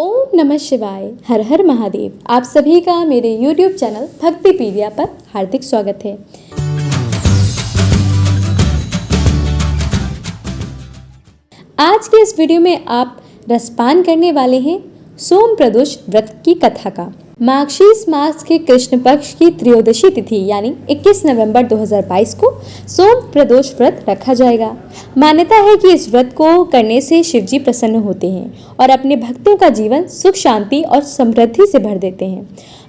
ओम नमः शिवाय। हर हर महादेव। आप सभी का मेरे YouTube चैनल भक्तिपीडिया पर हार्दिक स्वागत है। आज के इस वीडियो में आप रसपान करने वाले हैं सोम प्रदोष व्रत की कथा का। मार्गशीर्ष मास के कृष्ण पक्ष की त्रयोदशी तिथि यानी 21 नवंबर 2022 को सोम प्रदोष व्रत रखा जाएगा। मान्यता है कि इस व्रत को करने से शिव जी प्रसन्न होते हैं और अपने भक्तों का जीवन सुख शांति और समृद्धि से भर देते हैं।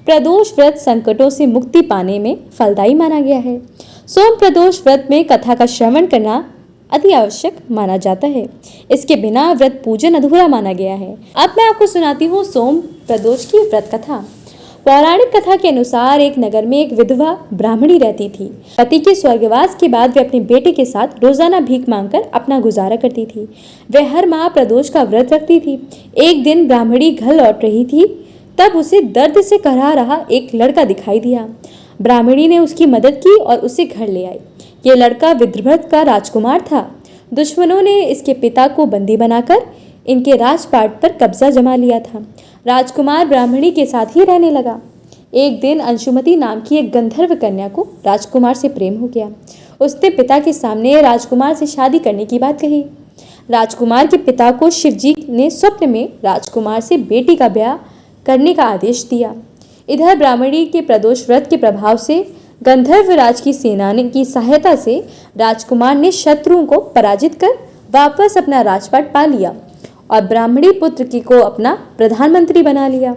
प्रदोष व्रत संकटों से मुक्ति पाने में फलदायी माना गया है। सोम प्रदोष व्रत में कथा का श्रवण करना अति आवश्यक माना जाता है। इसके बिना व्रत पूजन अधूरा माना गया है। अब मैं आपको सुनाती हूँ सोम प्रदोष की व्रत कथा। पौराणिक कथा के अनुसार एक नगर में एक विधवा ब्राह्मणी रहती थी। पति के स्वर्गवास के बाद वे अपने बेटे के साथ रोजाना भीख मांगकर अपना गुजारा करती थी। वह हर माह प्रदोष का व्रत रखती थी। एक दिन ब्राह्मणी घर लौट रही थी, तब उसे दर्द से कराह रहा एक लड़का दिखाई दिया। ब्राह्मणी ने उसकी मदद की और उसे घर ले आई। ये लड़का विदर्भ का राजकुमार था। दुश्मनों ने इसके पिता को बंदी बनाकर इनके राजपाट पर कब्जा जमा लिया था। राजकुमार ब्राह्मणी के साथ ही रहने लगा। एक दिन अंशुमति नाम की एक गंधर्व कन्या को राजकुमार से प्रेम हो गया। उसने पिता के सामने राजकुमार से शादी करने की बात कही। राजकुमार के पिता को शिवजी ने स्वप्न में राजकुमार से बेटी का ब्याह करने का आदेश दिया। इधर ब्राह्मणी के प्रदोष व्रत के प्रभाव से गंधर्व राज की सेना की सहायता से राजकुमार ने शत्रुओं को पराजित कर वापस अपना राजपाट पा लिया और ब्राह्मणी पुत्र को अपना प्रधानमंत्री बना लिया।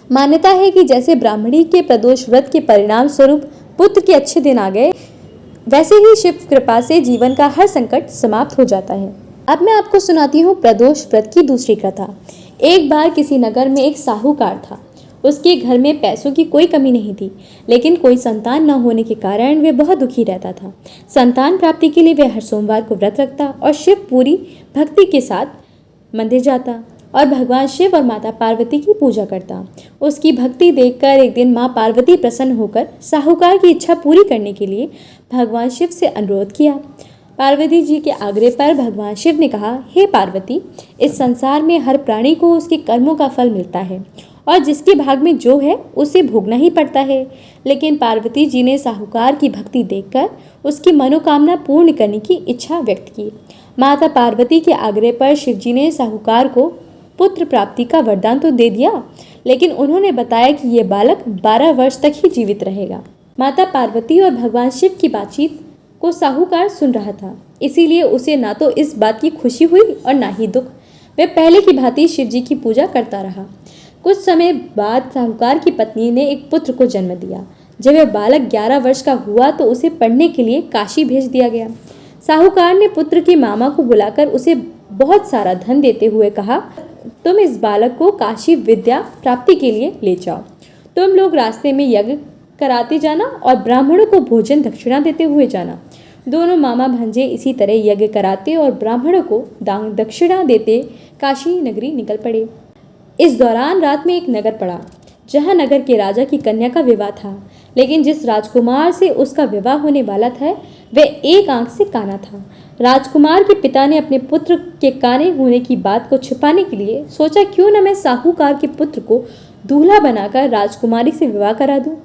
मान्यता है कि जैसे ब्राह्मणी के प्रदोष व्रत के परिणाम स्वरूप पुत्र के अच्छे दिन आ गए, वैसे ही शिव कृपा से जीवन का हर संकट समाप्त हो जाता है। अब मैं आपको सुनाती हूँ प्रदोष व्रत की दूसरी कथा। एक बार किसी नगर में एक साहूकार था। उसके घर में पैसों की कोई कमी नहीं थी, लेकिन कोई संतान न होने के कारण वे बहुत दुखी रहता था। संतान प्राप्ति के लिए वह हर सोमवार को व्रत रखता और शिव पूरी भक्ति के साथ मंदिर जाता और भगवान शिव और माता पार्वती की पूजा करता। उसकी भक्ति देखकर एक दिन माँ पार्वती प्रसन्न होकर साहूकार की इच्छा पूरी करने के लिए भगवान शिव से अनुरोध किया। पार्वती जी के आग्रह पर भगवान शिव ने कहा, हे पार्वती, इस संसार में हर प्राणी को उसके कर्मों का फल मिलता है और जिसके भाग में जो है उसे भोगना ही पड़ता है। लेकिन पार्वती जी ने साहूकार की भक्ति देखकर उसकी मनोकामना पूर्ण करने की इच्छा व्यक्त की। माता पार्वती के आग्रह पर शिवजी ने साहूकार को पुत्र प्राप्ति का वरदान तो दे दिया, लेकिन उन्होंने बताया कि यह बालक 12 वर्ष तक ही जीवित रहेगा। माता पार्वती और भगवान शिव की बातचीत को साहूकार सुन रहा था, इसीलिए उसे ना तो इस बात की खुशी हुई और ना ही दुख। वह पहले की भांति शिवजी की पूजा करता रहा। कुछ समय बाद साहूकार की पत्नी ने एक पुत्र को जन्म दिया। जब वह बालक 11 वर्ष का हुआ तो उसे पढ़ने के लिए काशी भेज दिया गया। साहूकार ने पुत्र के मामा को बुलाकर उसे बहुत सारा धन देते हुए कहा, तुम इस बालक को काशी विद्या प्राप्ति के लिए ले जाओ। तुम लोग रास्ते में यज्ञ कराते जाना और ब्राह्मणों को भोजन दक्षिणा देते हुए जाना। दोनों मामा भांजे इसी तरह यज्ञ कराते और ब्राह्मणों को दान दक्षिणा देते काशी नगरी निकल पड़े। इस दौरान रात में एक नगर पड़ा, जहां नगर के राजा की कन्या का विवाह था। लेकिन जिस राजकुमार से उसका विवाह होने वाला था वह एक आंख से काना था। राजकुमार के पिता ने अपने पुत्र के काने होने की बात को छिपाने के लिए सोचा, क्यों न मैं साहूकार के पुत्र को दूल्हा बनाकर राजकुमारी से विवाह करा दूं।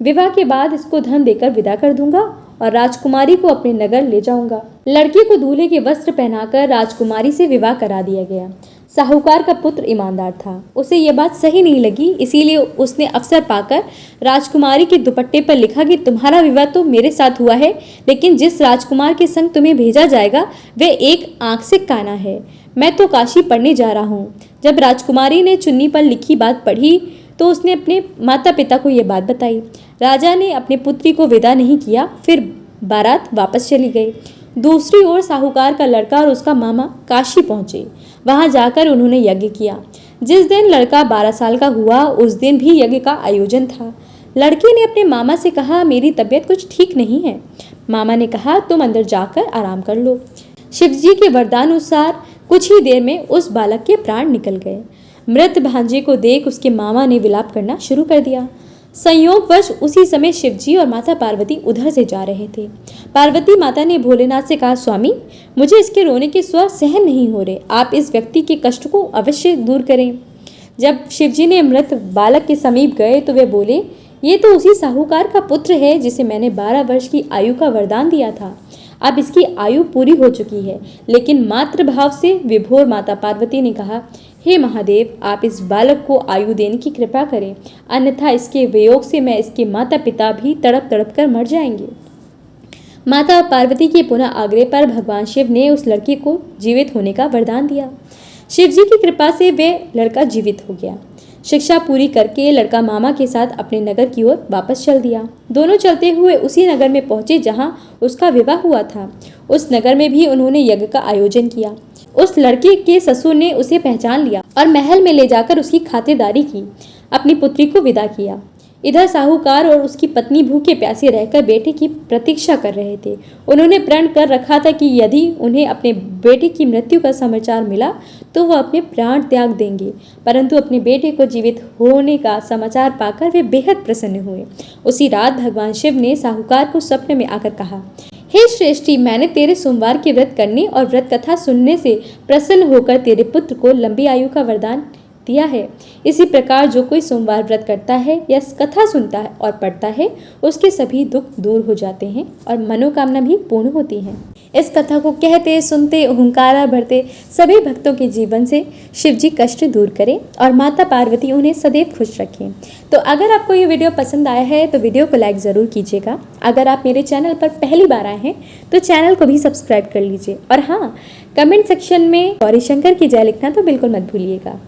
विवाह के बाद इसको धन देकर विदा कर दूंगा और राजकुमारी को अपने नगर ले जाऊंगा। लड़की को दूल्हे के वस्त्र पहनाकर राजकुमारी से विवाह करा दिया गया। साहूकार का पुत्र ईमानदार था। उसे यह बात सही नहीं लगी, इसीलिए उसने अवसर पाकर राजकुमारी के दुपट्टे पर लिखा कि तुम्हारा विवाह तो मेरे साथ हुआ है, लेकिन जिस राजकुमार के संग तुम्हें भेजा जाएगा वह एक आंख से काना है। मैं तो काशी पढ़ने जा रहा हूँ। जब राजकुमारी ने चुन्नी पर लिखी बात पढ़ी तो उसने अपने माता पिता को यह बात बताई। राजा ने अपने पुत्री को विदा नहीं किया, फिर बारात वापस चली गई। दूसरी ओर साहूकार का लड़का और उसका मामा काशी पहुंचे। वहां जाकर उन्होंने यज्ञ किया। जिस दिन लड़का 12 साल का हुआ उस दिन भी यज्ञ का आयोजन था। लड़के ने अपने मामा से कहा, मेरी तबीयत कुछ ठीक नहीं है। मामा ने कहा, तुम अंदर जाकर आराम कर लो। शिवजी के वरदानुसार कुछ ही देर में उस बालक के प्राण निकल गए। मृत भांजे को देख उसके मामा ने विलाप करना शुरू कर दिया। संयोगवश उसी समय शिवजी और माता पार्वती उधर से जा रहे थे। पार्वती माता ने भोलेनाथ से कहा, स्वामी, मुझे इसके रोने के स्वर सहन नहीं हो रहे, आप इस व्यक्ति के कष्ट को अवश्य दूर करें। जब शिवजी ने मृत बालक के समीप गए तो वे बोले, ये तो उसी साहूकार का पुत्र है जिसे मैंने 12 वर्ष की आयु का वरदान दिया था। अब इसकी आयु पूरी हो चुकी है। लेकिन मातृ भाव से विभोर माता पार्वती ने कहा, हे महादेव, आप इस बालक को आयु देने की कृपा करें, अन्यथा इसके वियोग से मैं इसके माता पिता भी तड़प तड़प कर मर जाएंगे। माता पार्वती के पुनः आग्रह पर भगवान शिव ने उस लड़के को जीवित होने का वरदान दिया। शिव जी की कृपा से वे लड़का जीवित हो गया। शिक्षा पूरी करके लड़का मामा के साथ अपने नगर की ओर वापस चल दिया। दोनों चलते हुए उसी नगर में पहुंचे जहां उसका विवाह हुआ था। उस नगर में भी उन्होंने यज्ञ का आयोजन किया। उस लड़के के ससुर ने उसे पहचान लिया और महल में ले जाकर उसकी खातिरदारी की, अपनी पुत्री को विदा किया। इधर साहूकार और उसकी पत्नी भूखे प्यासे रहकर बेटे की प्रतीक्षा कर रहे थे। उन्होंने प्रण कर रखा था कि यदि उन्हें अपने बेटे की मृत्यु का समाचार मिला तो वह अपने प्राण त्याग देंगे, परंतु अपने बेटे को जीवित होने का समाचार पाकर वे बेहद प्रसन्न हुए। उसी रात भगवान शिव ने साहूकार को स्वप्न में आकर कहा, हे श्रेष्ठी, मैंने तेरे सोमवार के व्रत करने और व्रत कथा सुनने से प्रसन्न होकर तेरे पुत्र को लंबी आयु का वरदान दिया है। इसी प्रकार जो कोई सोमवार व्रत करता है या कथा सुनता है और पढ़ता है, उसके सभी दुख दूर हो जाते हैं और मनोकामना भी पूर्ण होती हैं। इस कथा को कहते सुनते हुंकारा भरते सभी भक्तों के जीवन से शिव जी कष्ट दूर करें और माता पार्वती उन्हें सदैव खुश रखें। तो अगर आपको ये वीडियो पसंद आया है तो वीडियो को लाइक ज़रूर कीजिएगा। अगर आप मेरे चैनल पर पहली बार आए हैं तो चैनल को भी सब्सक्राइब कर लीजिए। और हाँ, कमेंट सेक्शन में गौरी शंकर की जय लिखना तो बिल्कुल मत भूलिएगा।